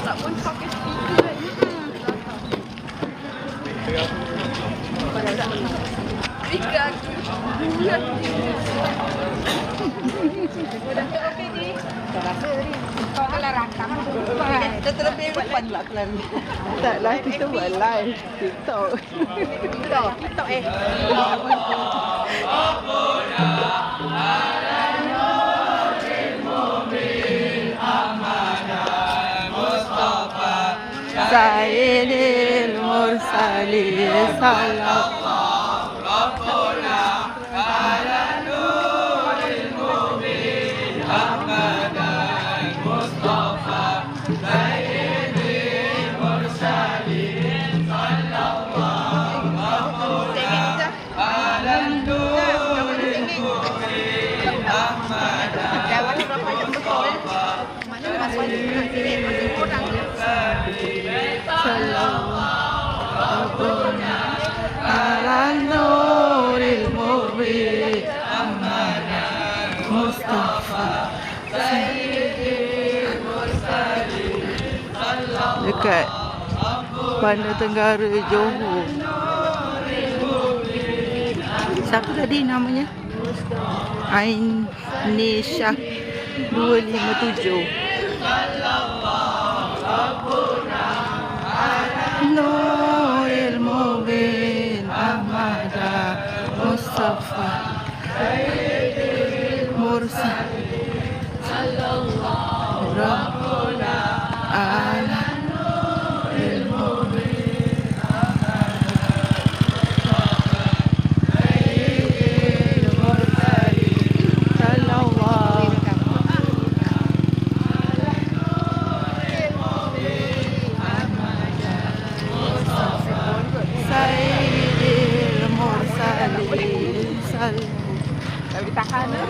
Tak pun pakai speaker kan. Speaker aku. Okey ni. Tak rasa ni. Kau kalau rakam. Kita terlebih depan pula aku lari. Taklah, kita buat live TikTok. TikTok eh. Sayyidil Mursalin Sallallahu ala nuril mubin Mustafa Sayyidil Mursalin dekat Bandar Tenggara Johor. Siapa tadi namanya? Ain Nisha 257. Nuril Mubin Ahmada Mustafa Sayyidil Mursalin Sallallahu Rabbuna ala Nuril Mubin Sayyidil Mursalin Sallallahu Sayyidil Mursalin Sallallahu. Tak boleh tahan lah.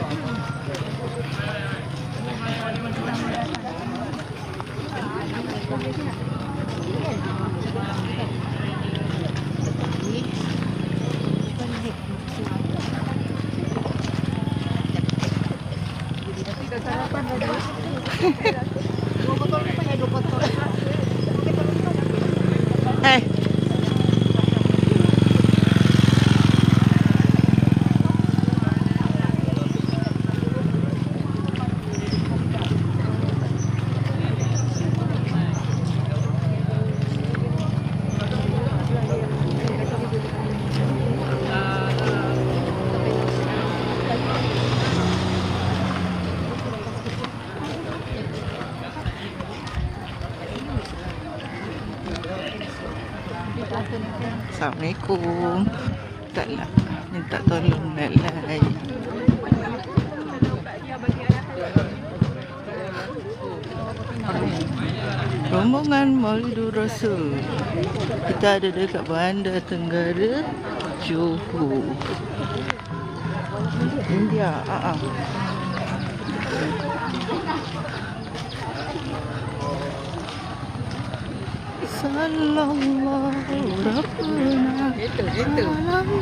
Eh, Assalamualaikum. Taklah minta tolong nak live. Rombongan Maulidur Rasul. Kita ada dekat Bandar Tenggara Johor, India. Sallallahu Rabbuna Sallallahu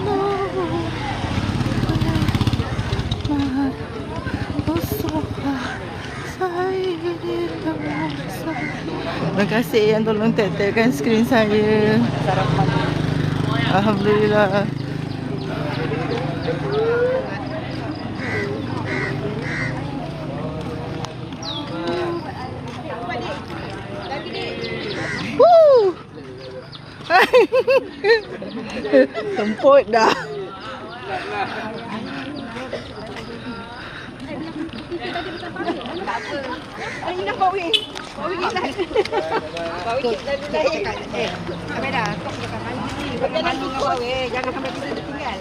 Mustafa Sayyidil Mursalin. Terima kasih yang tolong tag-tagkan skrin saya. Alhamdulillah. Temput dah. Ini dah bawa weh. Bawa weh lah. Bawa weh lah dulu lah. Kamera, kau bukan malu ni. Jangan malu dengan bawa weh. Jangan sampai kita tertinggal.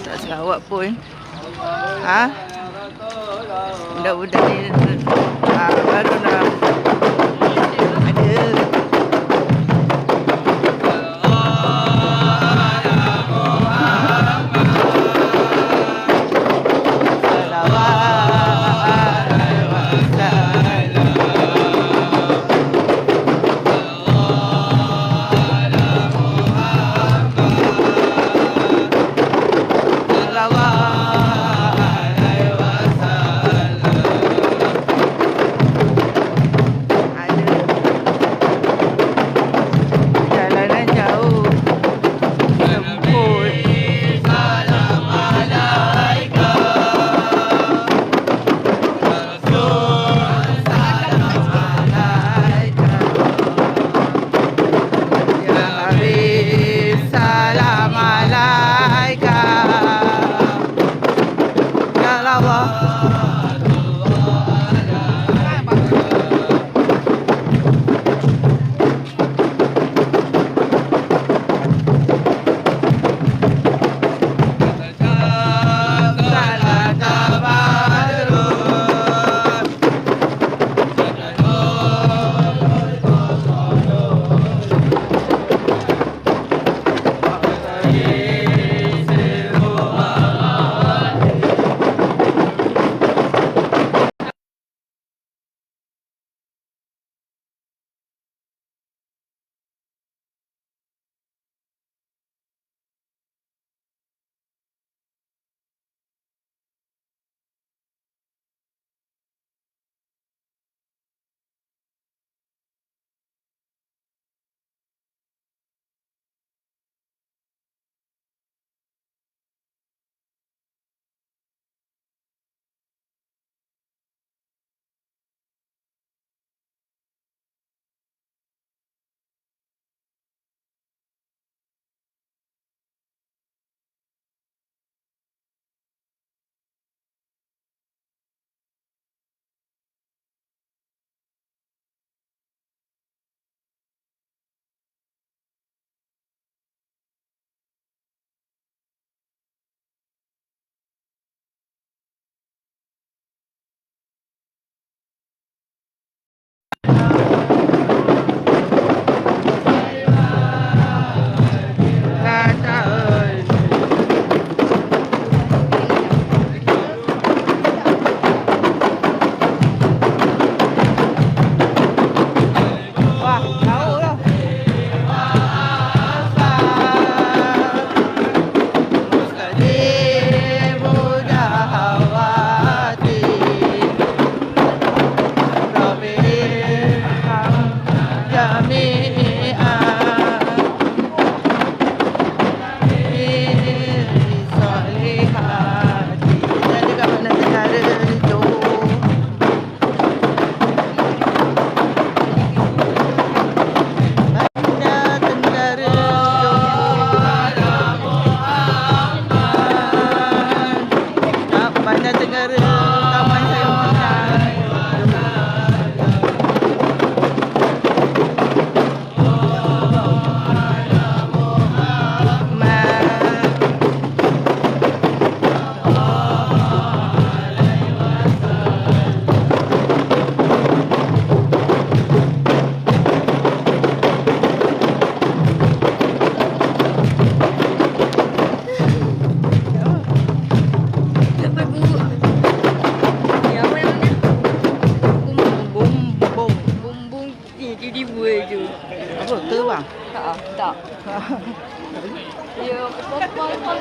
Tak selawat pun. Ha? Budak-budak ni baru nak ada.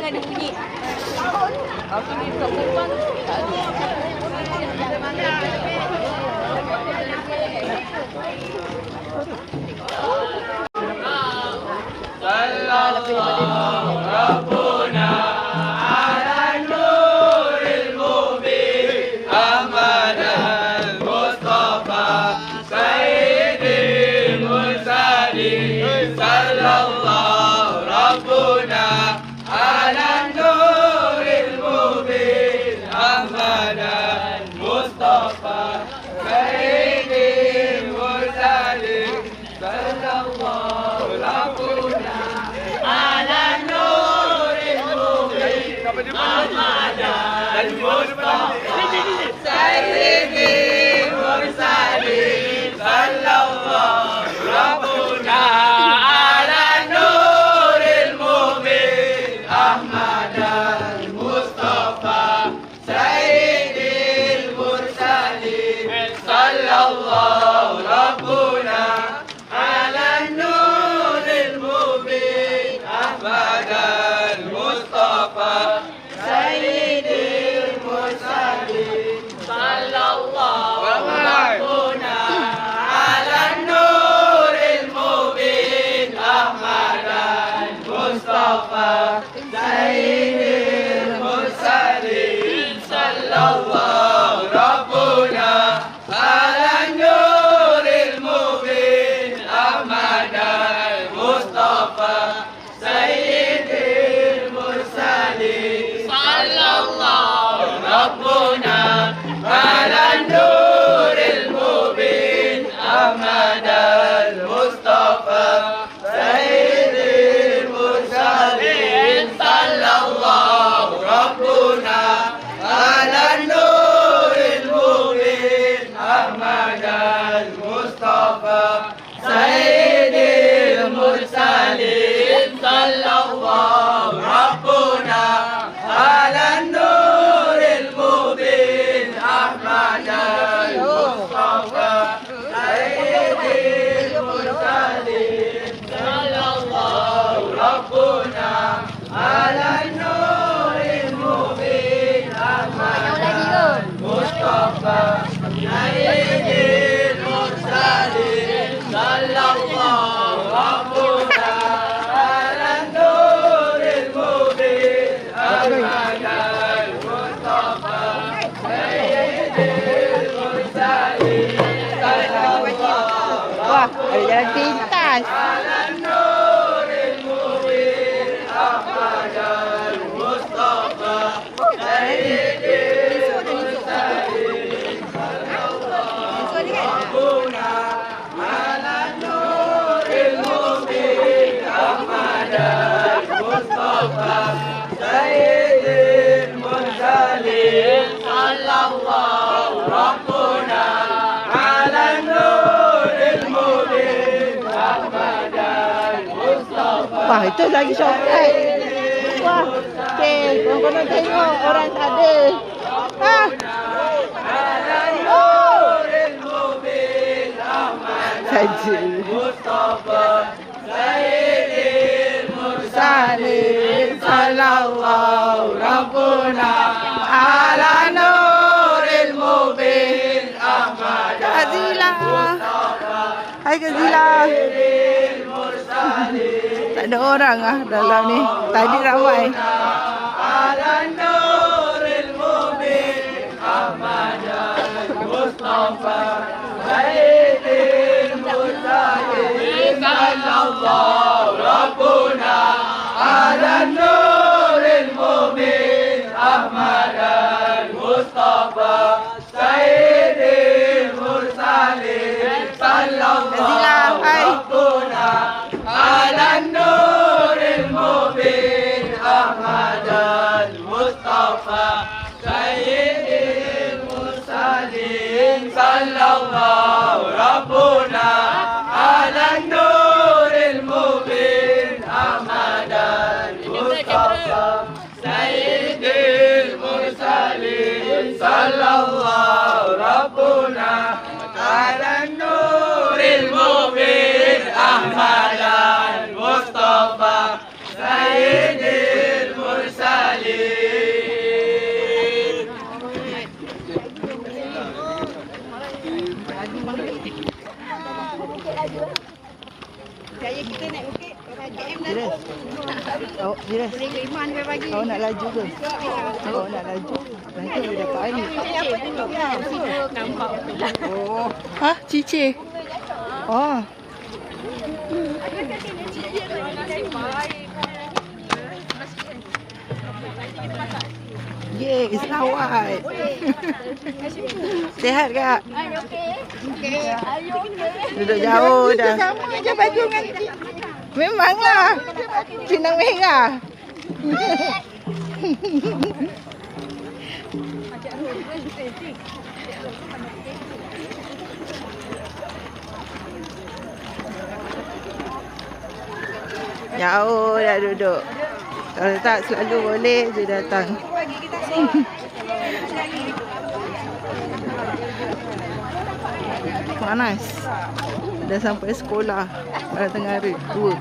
mana dia bunyi? Aku ni tak perempuan. Tak ada. Rabbuna ala nuril mubin Ahmad al-Mustafa Sayyidil Mursalin Sallallahu Rabbuna ala nuril mubin Ahmad al-Mustafa Sayyidil Mursalin Sallallahu Rabbuna ala nuril mubin Ahmad al-Mustafa Sayyidil Mursalin Sallallahu Rabbuna ala nuril mubin Ahmad al-Mustafa Sayyidil Mursalin Sallallahu Rabbuna ala nuril mubin Ahmad al-Mustafa Sayyidil Mursalin Sallallahu Rabbuna ala nuril mubin Ahmad al-Mustafa Sayyidil Mursalin Sallallahu Rabbuna ala nuril mubin Ahmad al-Mustafa Sayyidil Mursalin Sallallahu Rabbuna ala nuril mubin Ahmad al-Mustafa Sayyidil Mursalin Sallallahu Rabbuna ala nuril mubin Ahmad al-Mustafa Sayyidil Mursalin Sallallahu Rabbuna ala nuril mubin Ahmad al-Mustafa Sayyidil Mursalin Sallallahu Rabbuna ala nuril mubin Ahmad al-Mustafa Sayyidil Mursalin Sallallahu Rabbuna ala nuril mubin Ahmad al-Mustafa Sayyidil Mursalin Sallallahu Wah, ada jalan pintas. ala nuril mubin Ahmad al-Mustafa Sayyidil Mursalin Rabbuna ala nuril mubin Ahmad al-Mustafa Sayyidil Mursalin Sallallahu Rabbuna ala nuril mubin Ahmad al-Mustafa. Wah, itu lagi shortcut. Wah, okey. Korang tengok orang tak ada. Ah. ala nuril mubin Ahmad Saja. Mustafa Sayyidil Mursalin Sallallahu Rabbuna ala nuril mubin Ahmad Kazila. Hai Kazila. Tak ada orang dalam ni. Tadi ramai. ala nuril mubin Ahmad Mustafa Sayyidil Mursalin Sallallahu Rabbuna ala nuril mubin Ahmad Mustafa Sayyidil Mursalin Sallallahu Rabbuna ala nuril mubin Ahmad Mustafa Sayyidil Mursalin Sallallahu Rabbuna ala nuril mubin Ahmad Mustafa Sayyidil Mursalin Sallallahu Rabbuna ala nuril mubin Ahmad Mustafa Sayyidil Mursalin Jiras. Boleh ke Iman dia bagi. Awak nak laju ke? Awak nak laju. Nanti dia dapat air. Nampak. Oh. Ha? Cicir? Oh. Yes, lawat. Sihat kak? Duduk jauh dah. Sama je baju dengan memanglah. Pinang merah. Jauh dah duduk. Kalau tak selalu boleh je datang. Panas. Dah sampai sekolah. Pada tengah hari 2.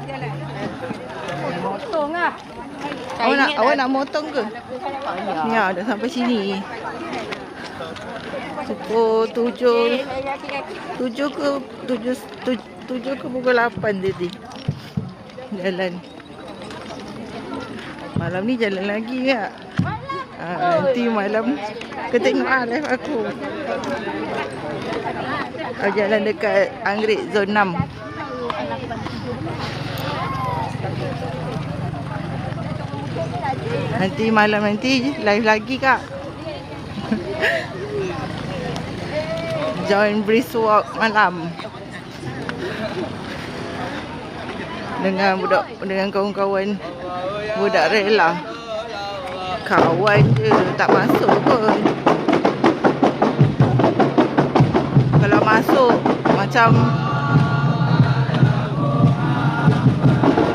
Motong lah. Awak nak motong ke? Ya, dah sampai sini. Pukul 7 ke pukul 8 tadi. Jalan. Malam ni jalan lagi tak? Nanti malam kau tengok live aku. Kau jalan dekat Anggrek Zon 6. Nanti malam nanti live lagi kak. Join brisk walk malam. Dengan kawan-kawan budak rela. Kawan je tak masuk pun. Kalau masuk macam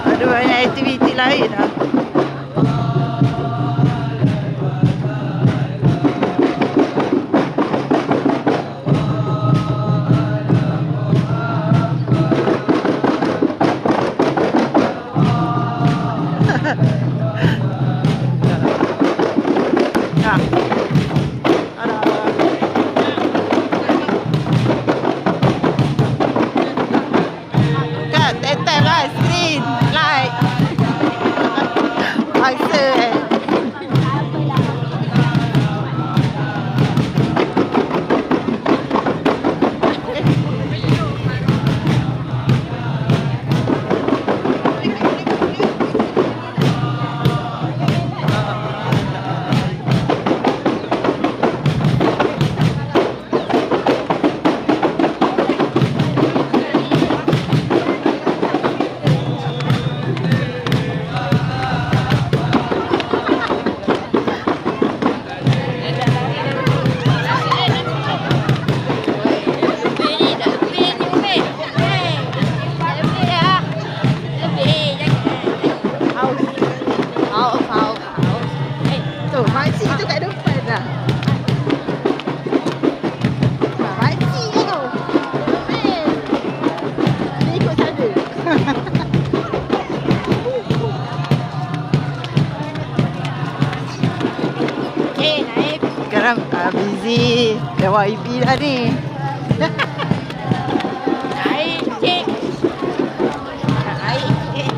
ada banyak aktiviti lain lah. Sekarang busy dah YB dah ni. Naik cik. Naik cik.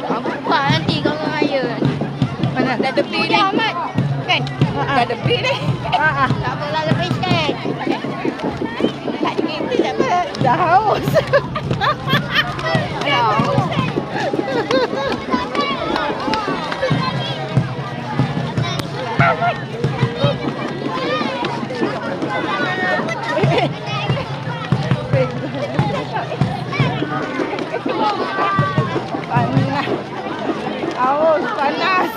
Apa nanti kau raya? Mana? Dah tepi ni Ahmad. Kan? Dah tepi ni. Tak apalah lebih kan. Tak gitu tak apa. Dah haus. Ya. Panas. Haus, panas.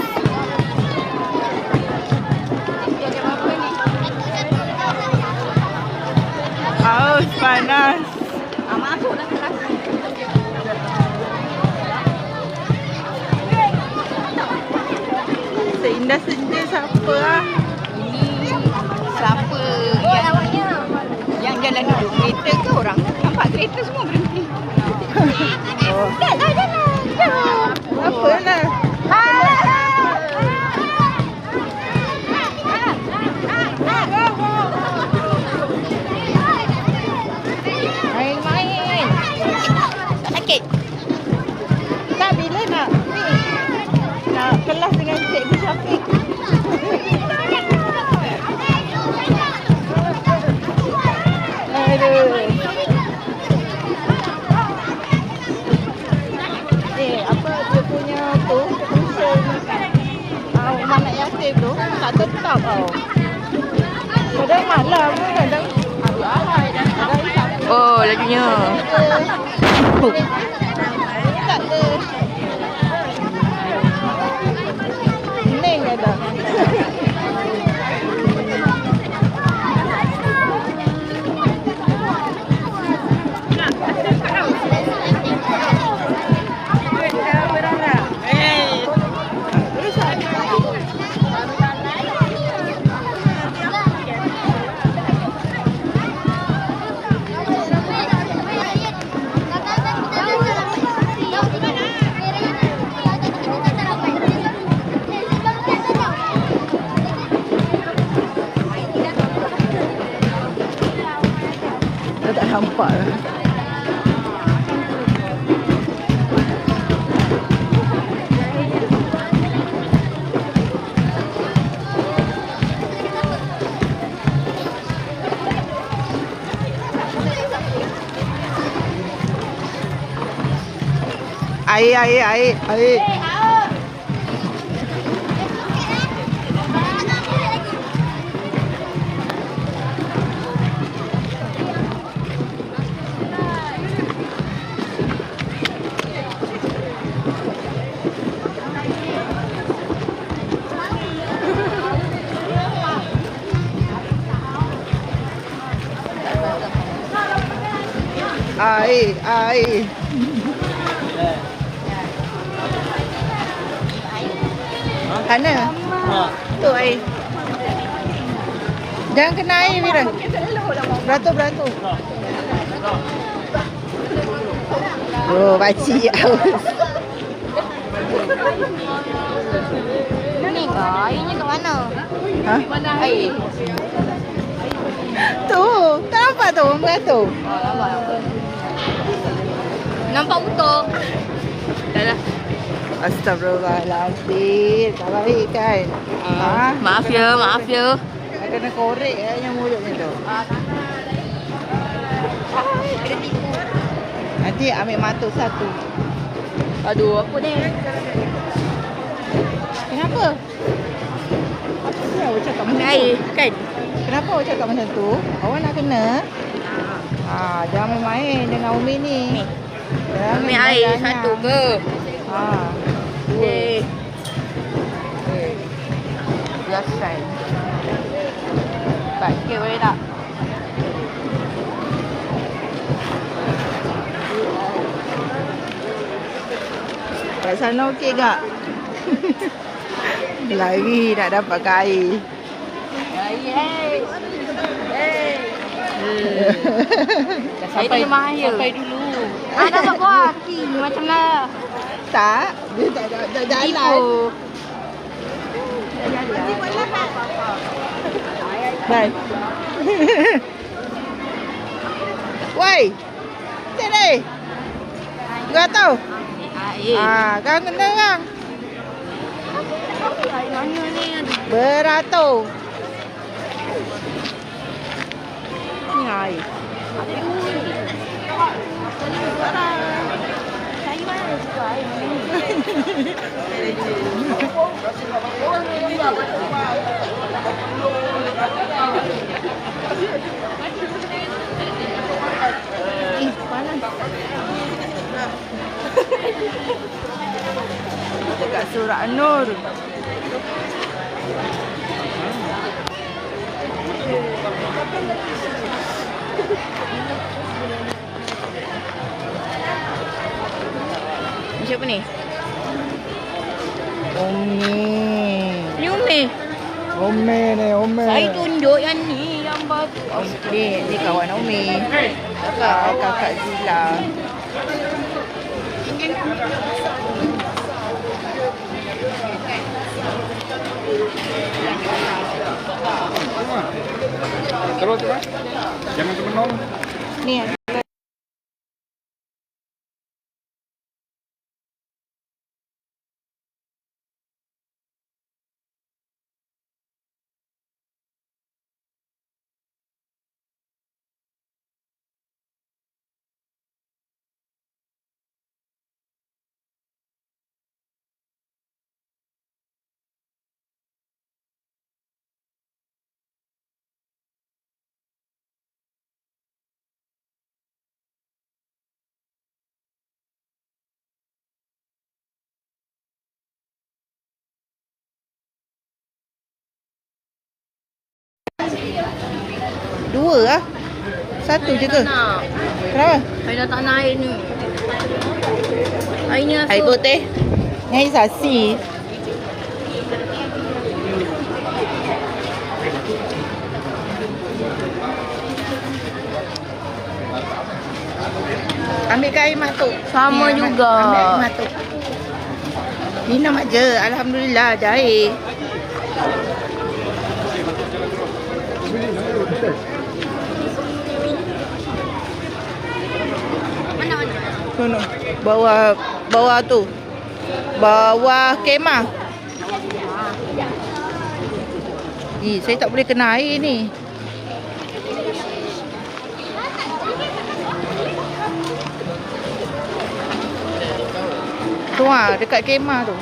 Haus, panas. Masuk dah kelas. Seindah senja siapa lah? Siapa yang jalan duduk kereta ke orang? Nampak kereta semua berhenti. Oh. Dah lah. Apa lah? isap tau. Kadang malam, kadang Oh, lajunya. tak ada. Pening kadang. Dah tak nampak lah. Air. Air. Mana? Tu air. Jangan kena air, Mira. Beratur. Oh, pakcik haus. Ni kau, airnya kat mana? Ha? Mana air? Tu, tak nampak tu, beratur. Nampak betul. Dah lah. Astagfirullahaladzim. Tak baik kan? Ha? Maaf ya. Kena korek yang mulutnya tu. Nanti ambil mata satu. Aduh, apa ni? Kenapa? Kenapa awak cakap macam tu? Air, kan? Kenapa awak cakap macam tu? Awak nak kena? Jangan main dengan Umi ni. Ni. Jangan Ambil air banyak. satu ke? Dua. Biasa. Baik, okey boleh tak? Kat sana okey tak? Lari nak dapat air. Air, Dah sampai dulu. Dapat buah kaki macam mana? Tak, dia tak jalan. Bye. Woi. Sini. Enggak tahu. Air. Kau kena orang. Air mana ni? Beratur. Ni air. Saya mana suka air ni? Panas. Dekat Surat Nur. Macam apa ni? Umi. Ni Umi. Umi. Saya tunjuk yang ni gambar tu. Ni kawan Umi. Kakak Zila. Terus, jangan temen Ni Dua lah. Satu je ke? Nak. Kenapa? Saya dah tak nak air ni. Air ni asal. Air putih. Ni air sasi. Ambilkan air mat tu. Sama Ni, juga. Ambil air mat tu. Minum aja. Alhamdulillah ada air. Mana? Bawah tu. Bawah kemah. Saya tak boleh kena air ni. Tu dekat kemah tu.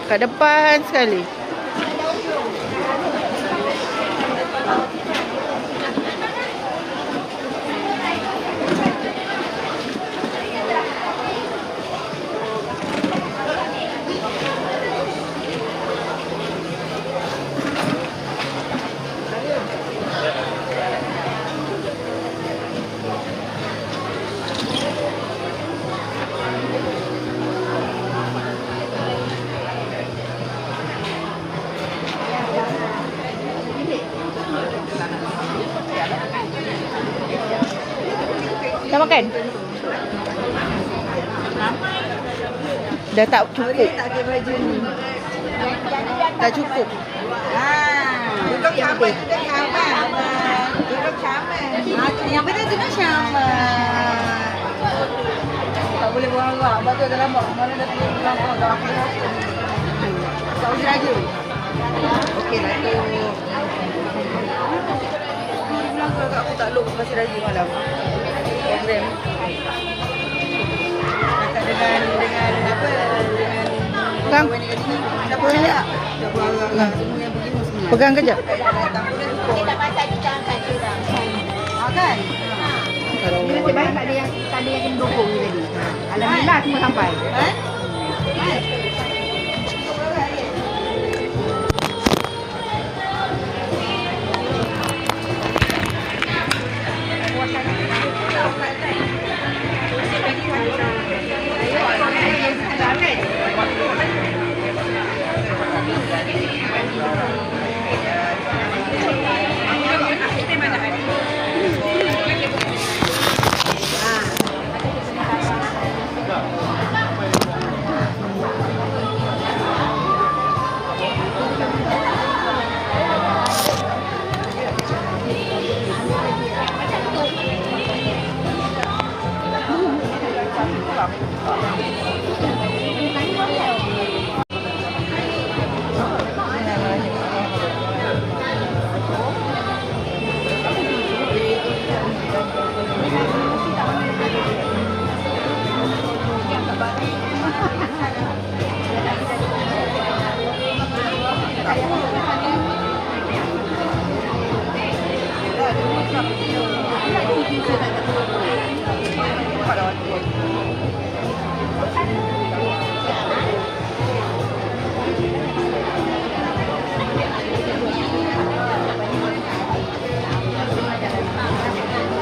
Kat depan sekali. Dah makan? Dah tak cukup. Tak cukup. Duduk sama, duduk sama. Duduk sama. Yang betul duduk sama. Tak boleh buang lah. Sebab tu dah lama. Mana dah pergi buang kau. Dah aku rasa. Tak boleh lagi. Okey lah tu. Bilang kalau aku tak look masih lagi malam. Program. Cakap dengan apa? Kang, Dah boleh tak? Dah buang lah. Semua yang begini semua. pegang kejap. Kan? Kalau Nasib baik tak ada yang kena dukung ni tadi. Alhamdulillah semua sampai.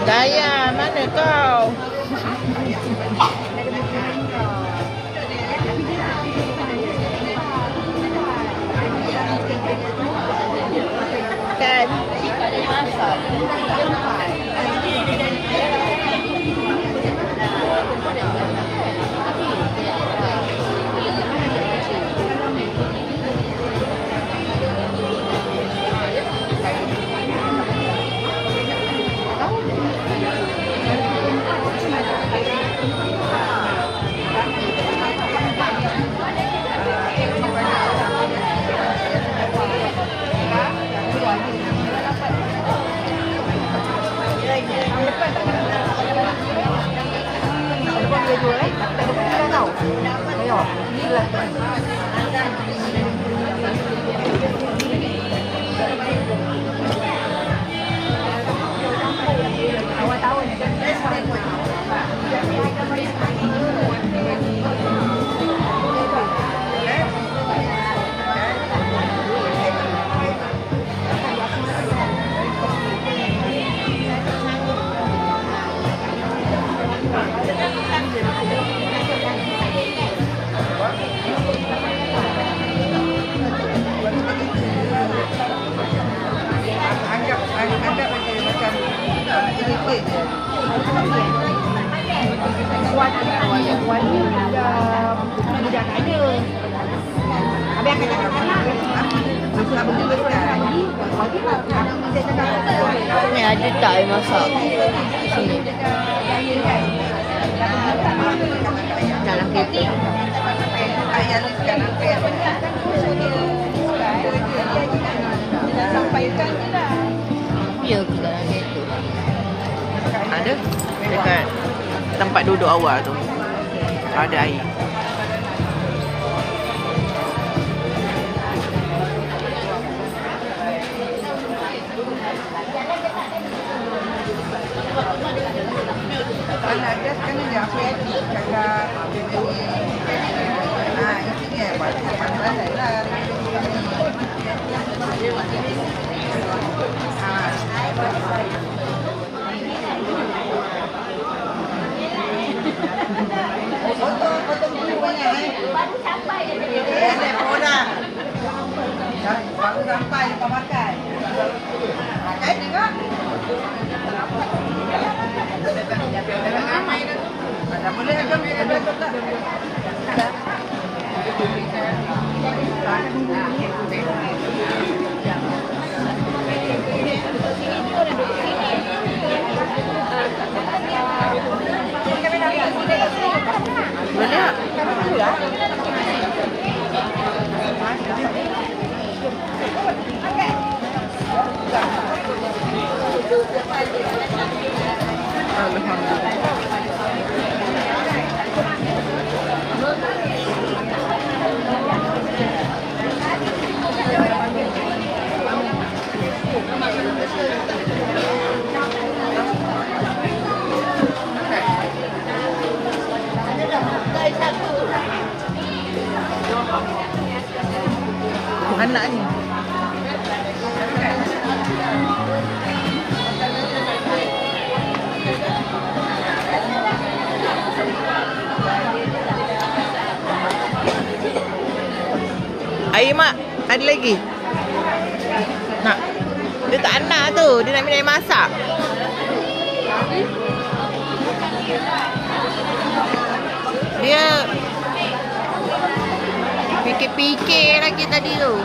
Daya, mana kau? Kan? kawan ni budak tak ada. Habis akan cakap anak. Masuk nak pergi baru dah. Ni ada tak yang masak? Sini. Dalam kereta. Sampaikan je lah. Ya ke dalam kereta? Ada. Dekat tempat duduk awal tu. Ada air. Kalau ada sekarang dia apa yang cakap itu dia pandai lah. Foto dulu banyak baru sampai orang. Baru sampai lepas makan. Makan tengok. Tak boleh ada tak. Boleh tak? Anak ni. Air mak, ada lagi? Nak. Dia tak nak tu, dia nak minum air masak. Dia fikir-fikir lagi tadi tu.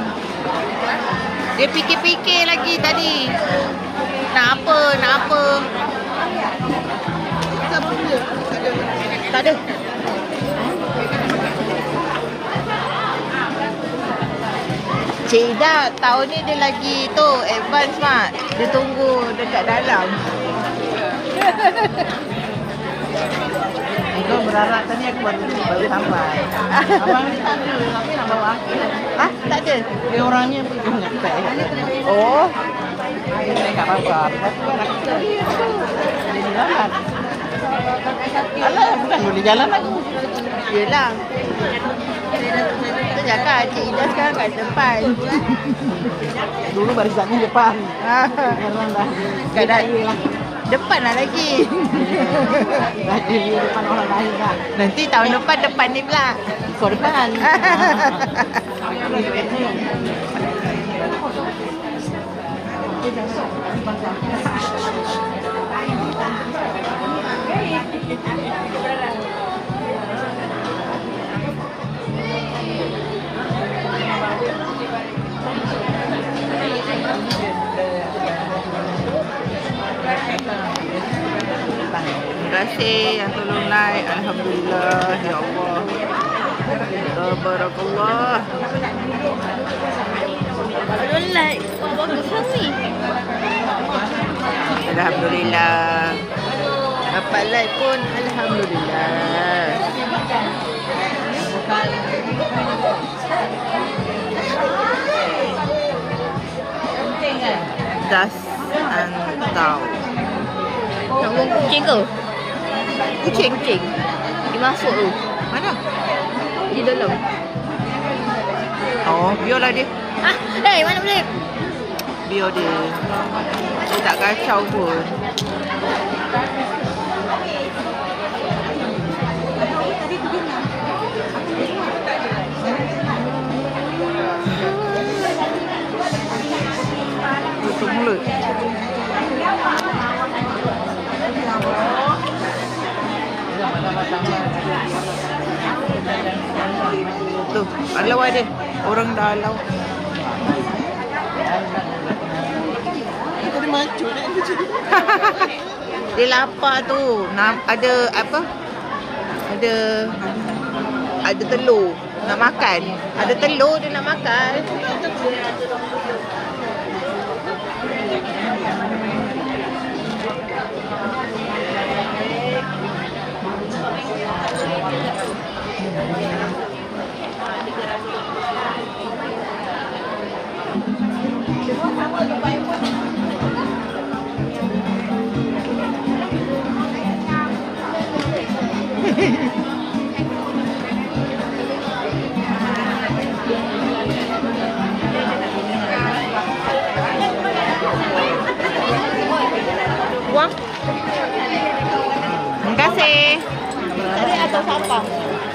Dia fikir-fikir lagi tadi. Nak apa, nak apa. Tak ada. Cik Ida, tahun ni dia lagi tu advance mak. Dia tunggu dekat dalam. Kau berharap tadi aku baru sampai. Abang ni tak ada, tapi nak bawa aku. Ah, tak ada. Dia orangnya pergi nyampe. Oh, Saya tak apa-apa. Tapi kan aku dia di jalan. Alah, bukan boleh jalan aku. yelah. Kita cakap Cik Ida sekarang kat depan. Dulu barisannya depan. Sekarang dah Kadang depan lah lagi. dah jadi depan orang lain dah. Nanti tahun depan depan ni pula. Kau depan. Terima kasih yang tolong like. Alhamdulillah. Ya Allah. Tabarakallah. Tolong like. Wah, bagus lah ni. Alhamdulillah. Dapat like pun alhamdulillah. Das antau. Nak buang kucing ke? Kucing. Dia masuk tu. Mana? Di dalam. Oh, biarlah dia. Ah, mana boleh? Biar dia. Dia tak kacau pun. Tutup mulut. Matang-matang Tu, alau ada. Orang dah alau. Dia lapar tu. Ada apa? Ada telur nak makan. Ada telur dia nak makan. Buang. Terima kasih. Tadi atas sampah.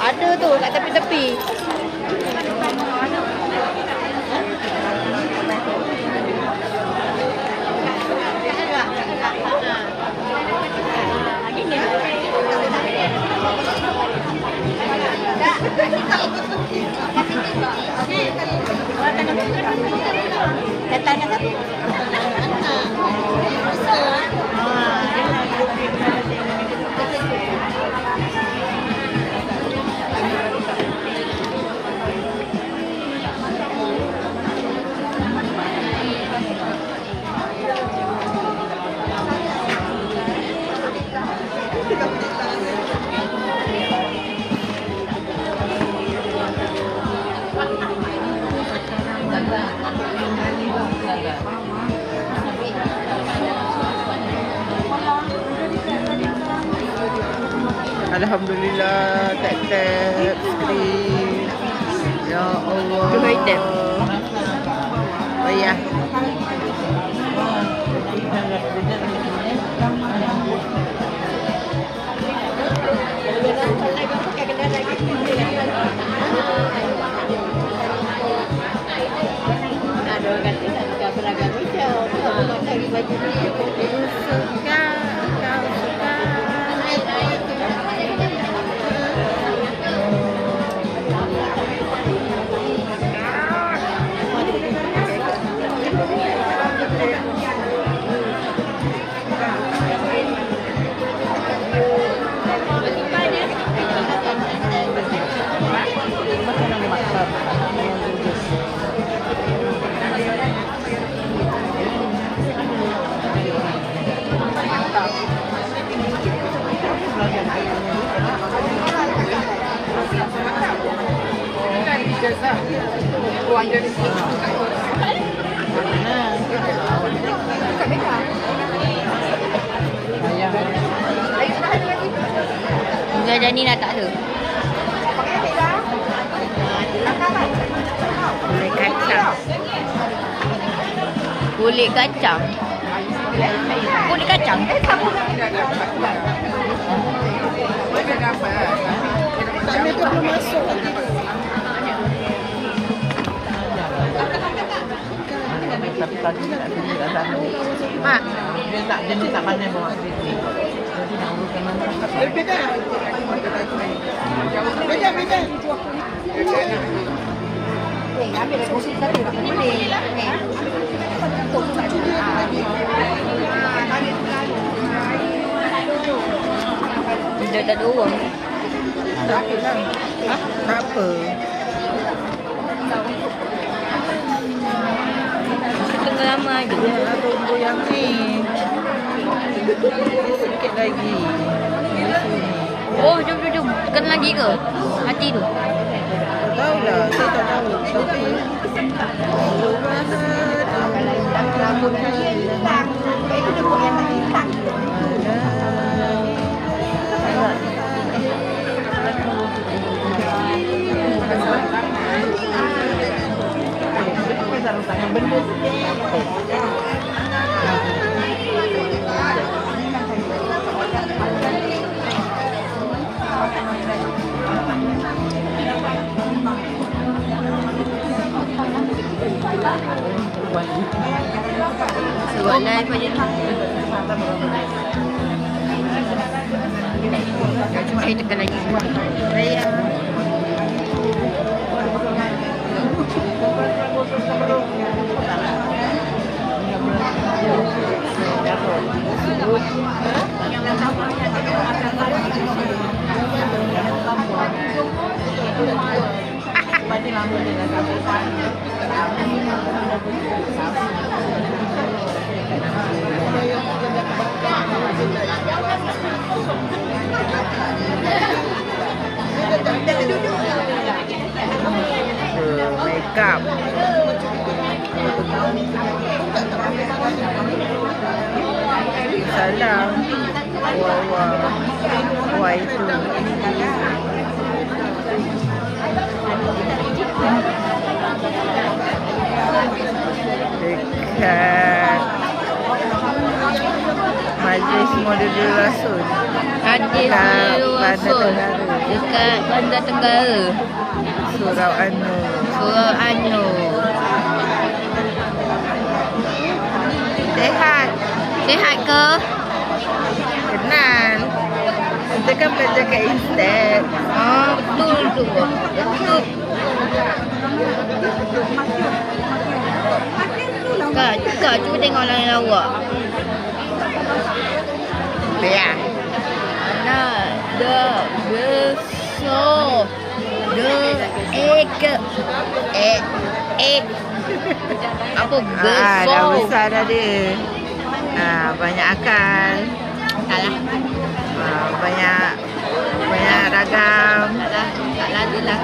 Ada tu kat tepi-tepi. Katanya satu. Alhamdulillah, tap-tap screen. Ya Allah. Cuba hitam. Oh ya. Ada orang kata nak buka beragam hijau. Kau nak cari baju ni. Suka, kau suka. Gajah ni dah tak ada. Kulit kacang. Kulit kacang. Sana tu belum masuk lagi. Mak, dia ni tak pandai bawa kereta. Jadi nak uruskan mana. Beda. Ambil kursi satu tak boleh. Dia tak ada orang. Tak apa. Tengah lama je. Ya, tunggu yang ni. Sikit lagi. Oh, jom. Tekan lagi ke? Hati tu. Tak tahulah, saya tak tahu. Tapi Rambut dia hilang. Itu dia buat yang tak hilang. Buat live aja ni. Saya tekan lagi. Saya. Makeup. Salam. Wah itu. Dekat Majlis Maulidul Rasul. Hadis Rasul dekat Bandar Tenggara. Surau An-Nur. Surau An-Nur. Sehat. Sihat ke? Kenal. Kita kan belajar kat Instead. Betul tu. Betul. Kak, cuba tengok lain lawak. Biar. Nah, besar. Apa besar? Dah besar dah dia. Banyak akal. Salah. Banyak ragam. Tak lagi lah.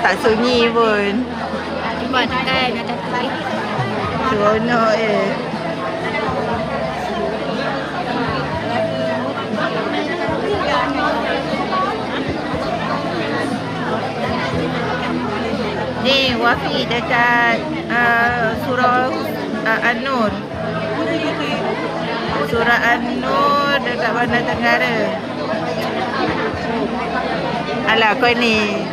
Tak sunyi pun. Cuba tekan atas kaki. Seronok je. Ni Wafi dekat Surau An-Nur. Surau An-Nur dekat Bandar Tenggara. Alah kau ni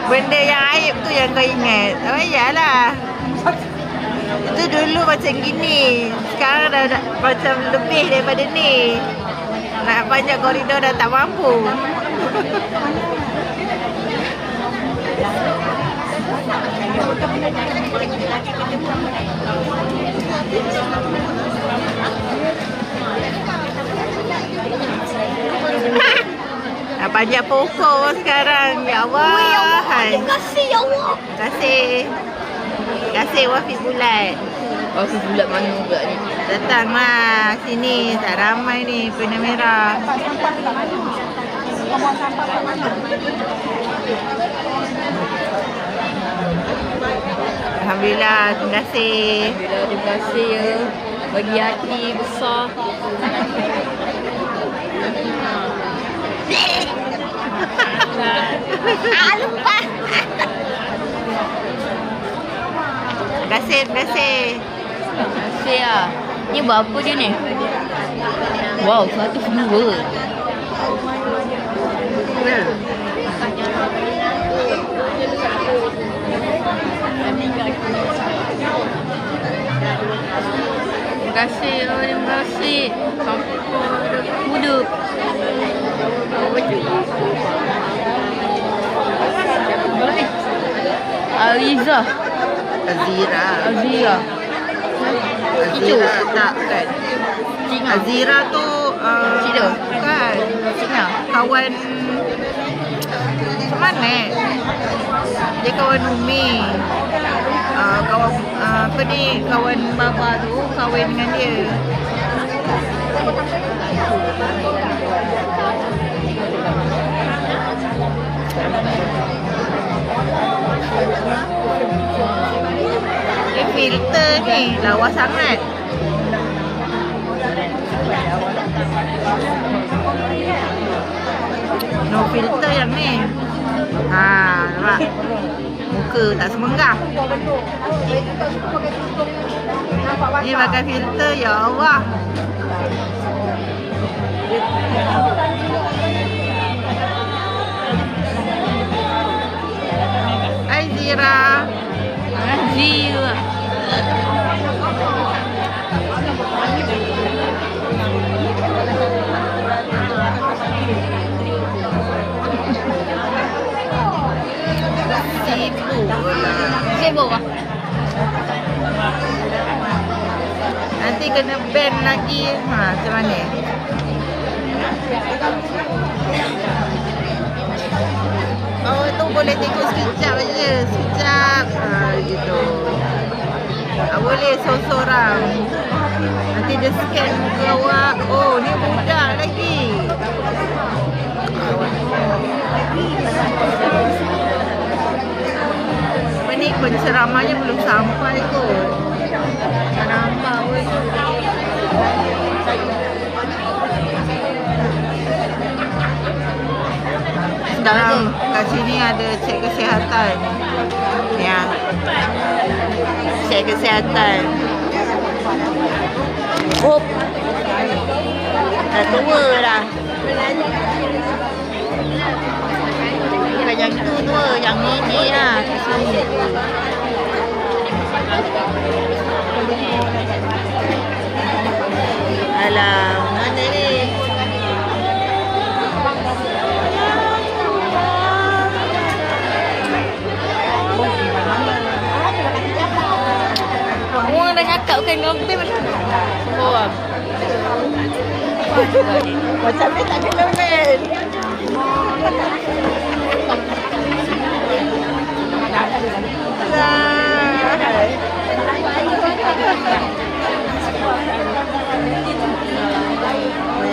benda yang aib tu yang kau ingat. Oh iyalah. Itu dulu macam gini. Sekarang dah macam lebih daripada ni. Nak panjang koridor dah tak mampu. Nak panjat pokok sekarang. Ya Allah. Terima kasih ya Allah. Terima kasih. Terima kasih Wafi Bulat. Wafi Bulat mana pula ni? Datanglah sini. Tak ramai ni Pena Merah. Alhamdulillah. Terima kasih. Alhamdulillah, terima kasih ya. Bagi hati besar. Lupa. Terima kasih, terima kasih. Terima kasih lah. Ni berapa dia ni? Wow, 102. Terima kasih, terima kasih. Sampai muda. Ariza. Azira. Azira. Azira tak kan? Cina. Azira tu Cina. Bukan. Cina. Kawan macam mana? Dia kawan Umi. Kawan apa ni? Kawan baba tu kahwin dengan dia. Dia filter ni lawa sangat. No filter yang ni. Nampak? Muka tak semenggah. Ni pakai filter, ya Allah. Hai Zira. Azira. Sibuk ah. Nanti kena ban lagi. Macam mana? Oh, tu boleh tengok sekejap je. Sekejap. Gitu. Boleh sorang-sorang. Nanti dia scan muka awak. Oh, ni budak lagi. Apa ni penceramahnya belum sampai kot. Tak nampak pun. Dalam kat sini ada cek kesihatan. Ya. Cek kesihatan. Oh. Dah tua dah. Bukan yang tu tua, yang ini lah. Alah, mana ni? Orang dah cakap kan ngopi macam mana? Oh. Macam ni tak kena main.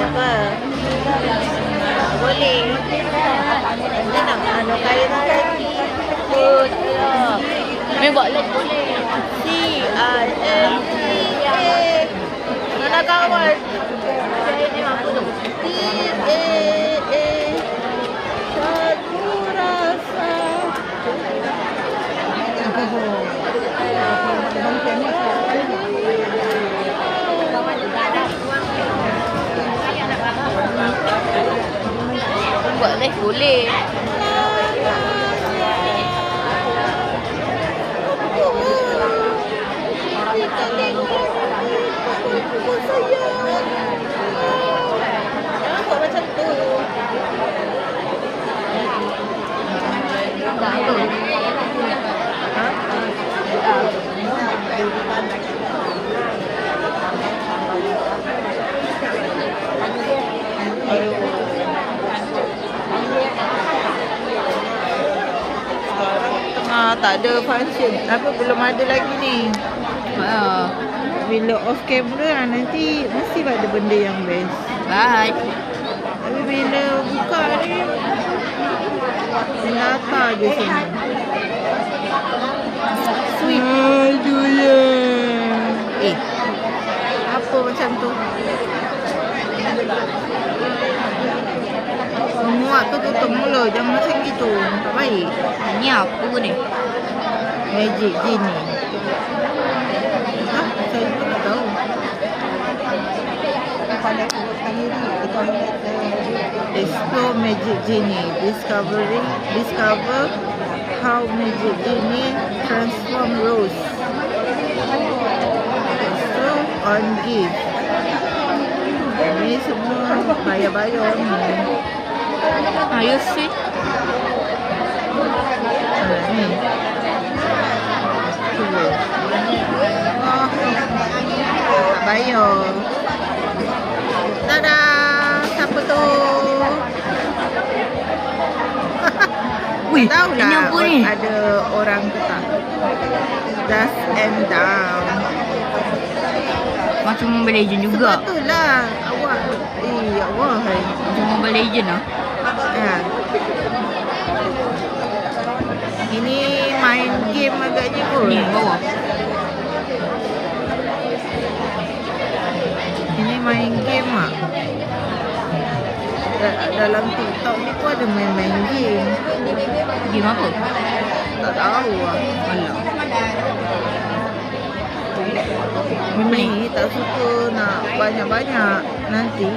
Apa? Boleh. Dia nak anu kain lagi. Oh, tak. Ni buat lagi boleh. C-I-N-T-A. Mana kawan? Saya ni mampu tu. T-A-A. Satu rasa. Buat lagi boleh. Nampak macam tu. Tak ada function. Apa belum ada lagi ni. Bila off camera nanti mesti ada benda yang best. Bye. Tapi bila buka ni nyata je sini. Sweet. Aduh ya. Apa macam tu? Muat tu tutup mulut. Jangan macam gitu. Tak baik. Ni apa ni? Magic Genie. Saya pun tak tahu. Explore Magic Genie. Discover how Magic Genie transform rose. So on gift. Ini semua bayar-bayar ni. You see? Ni. Cuba. Oh, tak bayar. Tada! Siapa tu? Wih, tahu ini lah apa ni? ada orang ke tak? Dust and down. Macam Mobile Legend juga. Sebab tu lah awak. Allah hai. Macam Mobile Legend lah. Ya. Ini main game agaknya kot. Ni bawah. Ini main game ah. Dalam TikTok ni pun ada main-main game. Game apa? Tak tahu lah. Alah. Mimi tak suka nak banyak-banyak. Nanti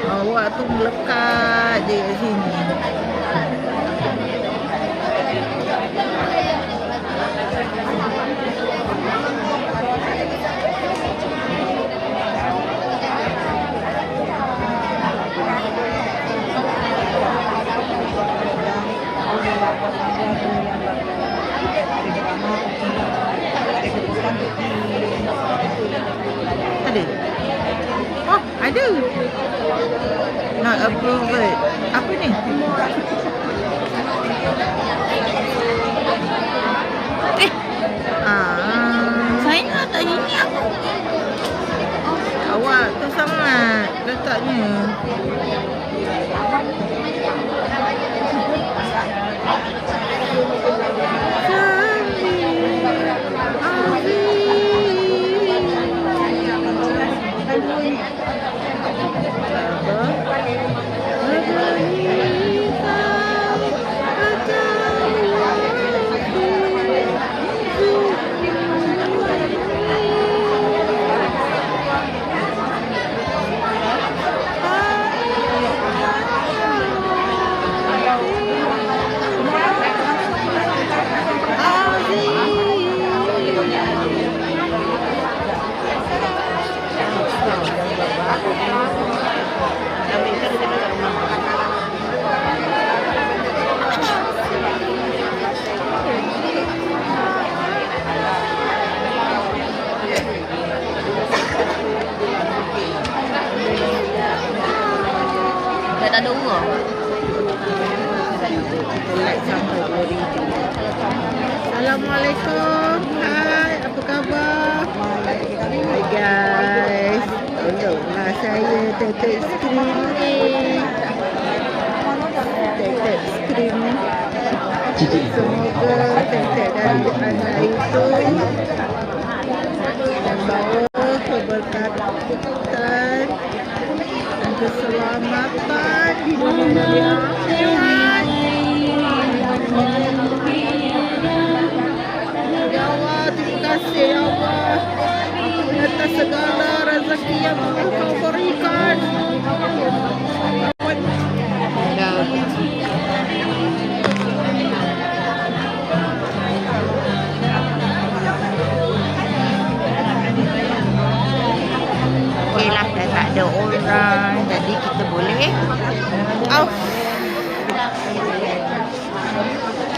awak tu melekat je kat sini. Ada? Oh, ada. Not approved. Apa ni? Saya nak tak ini apa? Awak tu sangat letaknya. Dah tak ada urut. Assalamualaikum. Hai, apa khabar? Hai guys. Tolonglah saya tutup skrin ni. Tutup skrin ni. Semoga tutup dari anak itu membawa keberkatan dan keselamatan di dunia akhirat. Ya Allah, terima kasih ya Allah atas segala rezeki yang telah kau berikan.